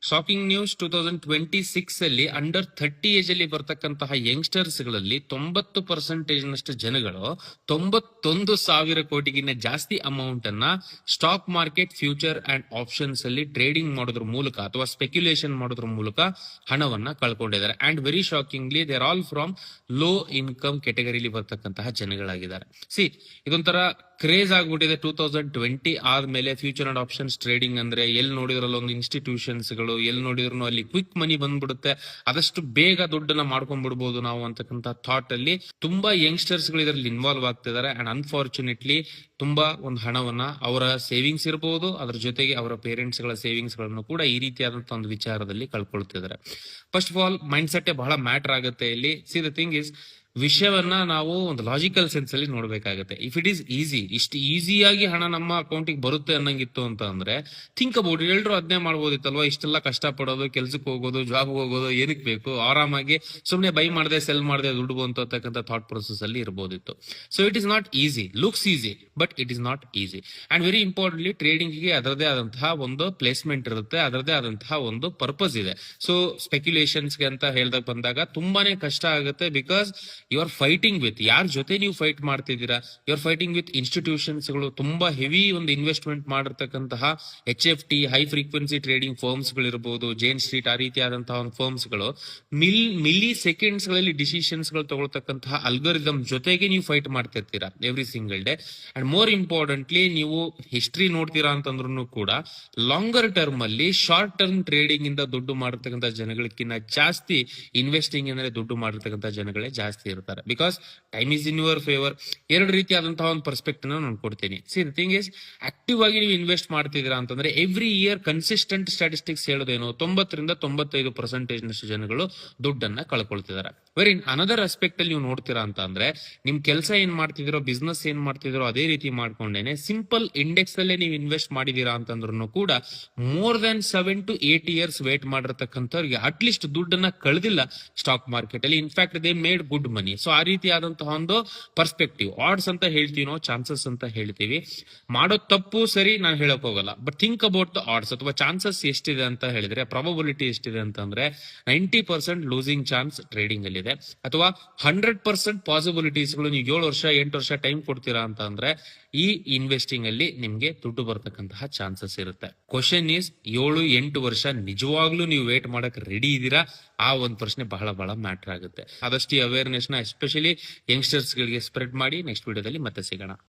Shocking news 2026 ಅಲ್ಲಿ under 30 age ಅಲ್ಲಿ ಬರ್ತಕ್ಕಂತಹ ಯಂಗ್ಸ್ಟರ್ಸ್ ಗಳಲ್ಲಿ 90% ನಷ್ಟು ಜನಗಳು 91,000 ಕೋಟಿಗಿನ್ನ ಜಾಸ್ತಿ ಅಮೌಂಟ್ ಅನ್ನ stock market, future and options ಅಲ್ಲಿ ಟ್ರೇಡಿಂಗ್ ಮಾಡೋದ್ರ ಮೂಲಕ ಅಥವಾ ಸ್ಪೆಕ್ಯುಲೇಷನ್ ಮಾಡೋದ್ರ ಮೂಲಕ ಹಣವನ್ನ ಕಳ್ಕೊಂಡಿದ್ದಾರೆ. And very shockingly they are all from low income ಕೆಟಗರಿಲಿ ಬರ್ತಕ್ಕಂತಹ ಜನಗಳಾಗಿದ್ದಾರೆ. ಇದೊಂಥರ ಕ್ರೇಜ್ ಆಗ್ಬಿಟ್ಟಿದೆ 2020 ಆದ್ಮೇಲೆ ಫ್ಯೂಚರ್ ಅಂಡ್ ಆಪ್ಷನ್ಸ್ ಟ್ರೇಡಿಂಗ್ ಅಂದ್ರೆ ಎಲ್ಲಿ ನೋಡಿದ್ರಲ್ಲ ಒಂದು ಇನ್ಸ್ಟಿಟ್ಯೂಷನ್ಸ್ ಗಳು, ಎಲ್ಲಿ ನೋಡಿದ್ರು ಅಲ್ಲಿ ಕ್ವಿಕ್ ಮನಿ ಬಂದ್ಬಿಡುತ್ತೆ, ಆದಷ್ಟು ಬೇಗ ದುಡ್ಡನ್ನ ಮಾಡ್ಕೊಂಡ್ಬಿಡ್ಬೋದು ನಾವು ಅಂತಕ್ಕಂಥ ಥಾಟ್ ಅಲ್ಲಿ ತುಂಬಾ ಯಂಗ್ಸ್ಟರ್ಸ್ ಗಳು ಇದರಲ್ಲಿ ಇನ್ವಾಲ್ವ್ ಆಗ್ತಿದ್ದಾರೆ. ಅಂಡ್ ಅನ್ಫಾರ್ಚುನೇಟ್ಲಿ ತುಂಬಾ ಒಂದು ಹಣವನ್ನ ಅವರ ಸೇವಿಂಗ್ಸ್ ಇರಬಹುದು, ಅದ್ರ ಜೊತೆಗೆ ಅವರ ಪೇರೆಂಟ್ಸ್ ಗಳ ಸೇವಿಂಗ್ಸ್ ಗಳನ್ನು ಕೂಡ ಈ ರೀತಿಯಾದಂತಹ ಒಂದು ವಿಚಾರದಲ್ಲಿ ಕಳ್ಕೊಳ್ತಿದ್ದಾರೆ. First of all mind set ಬಹಳ ಮ್ಯಾಟರ್ ಆಗುತ್ತೆ ಇಲ್ಲಿ. ಸಿ ದ ಥಿಂಗ್ ಇಸ್, ವಿಷಯವನ್ನ ನಾವು ಒಂದು ಲಾಜಿಕಲ್ ಸೆನ್ಸ್ ಅಲ್ಲಿ ನೋಡ್ಬೇಕಾಗುತ್ತೆ. ಇಫ್ ಇಟ್ ಈಸ್ ಈಸಿ, ಇಷ್ಟು ಈಸಿಯಾಗಿ ಹಣ ನಮ್ಮ ಅಕೌಂಟಿಗೆ ಬರುತ್ತೆ ಅನ್ನಂಗಿತ್ತು ಅಂತ ಅಂದ್ರೆ ಥಿಂಕ್ ಅಬೌಟ್, ಎಲ್ರು ಅದನ್ನೇ ಮಾಡ್ಬೋದಿತ್ತಲ್ವಾ? ಇಷ್ಟೆಲ್ಲ ಕಷ್ಟ ಪಡೋದು, ಕೆಲ್ಸಕ್ಕೆ ಹೋಗೋದು, ಜಾಬ್ ಹೋಗೋದು ಏನಕ್ಕೆ ಬೇಕು? ಆರಾಮಾಗಿ ಸುಮ್ನೆ ಬೈ ಮಾಡದೆ ಸೆಲ್ ಮಾಡದೆ ದುಡ್ಡು ಬಂತು ಅಂತಕ್ಕಂಥ ಥಾಟ್ ಪ್ರೊಸೆಸ್ ಅಲ್ಲಿ ಇರಬಹುದಿತ್ತು. So it is not easy, looks easy but it is not easy. And very importantly trading ಗೆ ಅದರದೇ ಆದಂತಹ ಒಂದು ಪ್ಲೇಸ್ಮೆಂಟ್ ಇರುತ್ತೆ, ಅದರದೇ ಆದಂತಹ ಒಂದು ಪರ್ಪಸ್ ಇದೆ. ಸೊ ಸ್ಪೆಕ್ಯುಲೇಷನ್ಸ್ ಗೆ ಅಂತ ಹೇಳ್ದಾಗ ಬಂದಾಗ ತುಂಬಾನೇ ಕಷ್ಟ ಆಗುತ್ತೆ. Because you are fighting with, ಯಾರ ಜೊತೆ ನೀವು ಫೈಟ್ ಮಾಡ್ತಿದ್ದೀರಾ? You are fighting with institutions ಗಳು, ತುಂಬಾ ಹೆವಿ ಒಂದು ಇನ್ವೆಸ್ಟ್ಮೆಂಟ್ ಮಾಡಿರ್ತಕ್ಕಂತಹ HFT high frequency trading firms ಗಳು ಇರಬಹುದು, ಜೇನ್ ಸ್ಟ್ರೀಟ್ ಆ ರೀತಿಯಾದಂತಹ ಒಂದು ಫರ್ಮ್ಸ್ ಗಳು ಮಿಲಿ ಸೆಕೆಂಡ್ಸ್ ಗಳಲ್ಲಿ ಡಿಸಿಷನ್ಸ್ ಗಳು ತಗೊಳ್ತಕ್ಕಂತಹ ಅಲ್ಗೋರಿದಮ್ ಜೊತೆಗೆ ನೀವು ಫೈಟ್ ಮಾಡ್ತಿರ್ತೀರಾ every single day. And more importantly ನೀವು ಹಿಸ್ಟ್ರಿ ನೋಡ್ತೀರಾ ಅಂತಂದ್ರೂ ಕೂಡ ಲಾಂಗರ್ ಟರ್ಮ್ ಅಲ್ಲಿ ಶಾರ್ಟ್ ಟರ್ಮ್ ಟ್ರೇಡಿಂಗ್ ಇಂದ ದುಡ್ಡು ಮಾಡಿರ್ತಕ್ಕಂಥ ಜನಗಳಕ್ಕಿಂತ ಜಾಸ್ತಿ ಇನ್ವೆಸ್ಟಿಂಗ್ ಅಂದ್ರೆ ದುಡ್ಡು ಮಾಡಿರ್ತಕ್ಕಂಥ ಜನಗಳೇ ಜಾಸ್ತಿ ಇರ್ತಾರೆ. Because time is in your favour. ಎರಡು ರೀತಿಯಾದಂತಹ ಒಂದು ಪರ್ಸ್ಪೆಕ್ಟಿವ್ ನಾನು ಕೊಡ್ತೀನಿ. C the thing is, active ಆಗಿ ನೀವು ಇನ್ವೆಸ್ಟ್ ಮಾಡ್ತಿದ್ದೀರಾ ಅಂತಂದ್ರೆ ಎವ್ರಿ ಇಯರ್ ಕನ್ಸಿಸ್ಟೆಂಟ್ ಸ್ಟಾಟಿಸ್ಟಿಕ್ಸ್ ಹೇಳೋದೇನು 90ರಿಂದ 95% ನಷ್ಟು ಜನಗಳು ದುಡ್ಡನ್ನ ಕಳ್ಕೊಳ್ತಿದ್ದಾರೆ. ವೆರಿ ಅನದರ್ ಆಸ್ಪೆಕ್ಟ್ ಅಲ್ಲಿ ನೀವು ನೋಡ್ತೀರಾ ಅಂತ ಅಂದ್ರೆ ನಿಮ್ ಕೆಲಸ ಏನ್ ಮಾಡ್ತಿದಿರೋ, ಬಿಸ್ನೆಸ್ ಏನ್ ಮಾಡ್ತಿದಿರೋ ಅದೇ ರೀತಿ ಮಾಡ್ಕೊಂಡೇನೆ ಸಿಂಪಲ್ ಇಂಡೆಕ್ಸ್ ಅಲ್ಲೇ ನೀವು ಇನ್ವೆಸ್ಟ್ ಮಾಡಿದೀರಾ ಅಂತಂದ್ರೂ ಕೂಡ more than 7 to 8 years wait ಮಾಡಿರ್ತಕ್ಕಂಥವ್ರಿಗೆ ಅಟ್ಲೀಸ್ಟ್ ದುಡ್ಡನ್ನ ಕಳೆದಿಲ್ಲ ಸ್ಟಾಕ್ ಮಾರ್ಕೆಟ್ ಅಲ್ಲಿ. In fact they made good money. So ಆ ರೀತಿಯಾದಂತಹ ಒಂದು ಪರ್ಸ್ಪೆಕ್ಟಿವ್, ಆಡ್ಸ್ ಅಂತ ಹೇಳ್ತೀವಿ ನಾವು, ಚಾನ್ಸಸ್ ಅಂತ ಹೇಳ್ತೀವಿ. ಮಾಡೋ ತಪ್ಪು ಸರಿ ನಾನು ಹೇಳಕ್ ಹೋಗಲ್ಲ, but think about the odds ಅಥವಾ ಚಾನ್ಸಸ್ ಎಷ್ಟಿದೆ ಅಂತ ಹೇಳಿದ್ರೆ, ಪ್ರಾಬಬಿಲಿಟಿ ಎಷ್ಟಿದೆ ಅಂತಂದ್ರೆ 90% ಲೂಸಿಂಗ್ ಚಾನ್ಸ್ ಟ್ರೇಡಿಂಗ್ ಅಲ್ಲಿ ಇದೆ, ಅಥವಾ 100% ಪಾಸಿಬಿಲಿಟೀಸ್ ಗಳು ನೀವು 7 ವರ್ಷ 8 ವರ್ಷ ಟೈಮ್ ಕೊಡ್ತೀರಾ ಅಂತ ಅಂದ್ರೆ ಈ ಇನ್ವೆಸ್ಟಿಂಗ್ ಅಲ್ಲಿ ನಿಮ್ಗೆ ದುಡ್ಡು ಬರ್ತಕ್ಕಂತಹ ಚಾನ್ಸಸ್ ಇರುತ್ತೆ. ಕ್ವಶನ್ ಈಸ್, 7-8 ವರ್ಷ ನಿಜವಾಗ್ಲೂ ನೀವು ವೇಟ್ ಮಾಡಕ್ ರೆಡಿ ಇದ್ದೀರಾ? ಆ ಒಂದು ಪ್ರಶ್ನೆ ಬಹಳ ಬಹಳ ಮ್ಯಾಟರ್ ಆಗುತ್ತೆ. ಆದಷ್ಟು ಅವೇರ್ನೆಸ್ ನ ಎಸ್ಪೆಷಲಿ ಯಂಗ್ಸ್ಟರ್ಸ್ ಗಳಿಗೆ ಸ್ಪ್ರೆಡ್ ಮಾಡಿ. ನೆಕ್ಸ್ಟ್ ವಿಡಿಯೋದಲ್ಲಿ ಮತ್ತೆ ಸಿಗೋಣ.